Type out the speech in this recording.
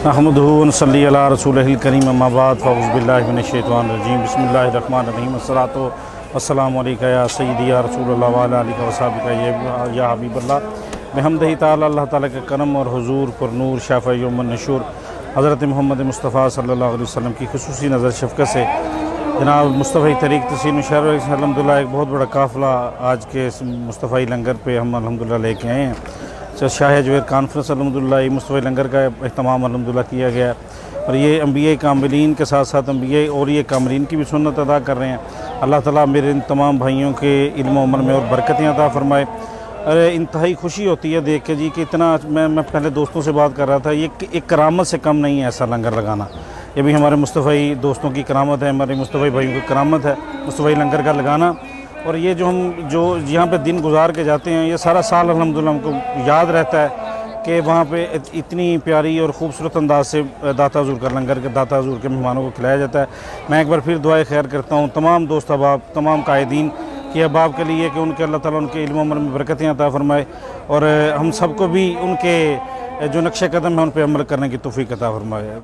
نحمدہ ونصلی علی رسولہ الکریم اما بعد فاعوذ باللہ من الشیطان الرجیم بسم اللہ الرحمن الرحیم الصلاۃ والسلام علیکہ یا سیدی یا رسول اللہ وعلی آلہ وصحبہ یا حبیب اللہ بحمدہ تعالی اللہ تعالیٰ کے کرم اور حضور پر نور شافع یوم النشور حضرت محمد مصطفیٰ صلی اللہ علیہ وسلم کی خصوصی نظر شفقت سے جناب مصطفی طریق تسین شہر الحمدللہ ایک بہت بڑا قافلہ آج کے مصطفی لنگر پہ ہم الحمدللہ لے کے آئے ہیں۔ شاہ جویر کانفرنس الحمدللہ یہ مصطفی لنگر کا اہتمام الحمدللہ کیا گیا ہے اور یہ انبیاء کاملین کے ساتھ ساتھ انبیاء اولیاء کاملین کی بھی سنت ادا کر رہے ہیں۔ اللہ تعالیٰ میرے ان تمام بھائیوں کے علم و عمل میں اور برکتیں عطا فرمائے۔ انتہائی خوشی ہوتی ہے دیکھ کے جی کہ اتنا میں پہلے دوستوں سے بات کر رہا تھا، یہ ایک کرامت سے کم نہیں ہے ایسا لنگر لگانا۔ یہ بھی ہمارے مصطفی دوستوں کی کرامت ہے، ہمارے مصطفی بھائیوں کی کرامت ہے مصطفی لنگر کا لگانا۔ اور یہ جو یہاں پہ دن گزار کے جاتے ہیں یہ سارا سال الحمدللہ ہم کو یاد رہتا ہے کہ وہاں پہ اتنی پیاری اور خوبصورت انداز سے داتا حضور کا لنگر کے داتا حضور کے مہمانوں کو کھلایا جاتا ہے۔ میں ایک بار پھر دعائے خیر کرتا ہوں تمام دوست احباب، تمام قائدین کے احباب کے لیے کہ ان کے اللہ تعالیٰ ان کے علم و عمل میں برکتیں عطا فرمائے اور ہم سب کو بھی ان کے جو نقش قدم ہیں ان پہ عمل کرنے کی توفیق عطا فرمائے۔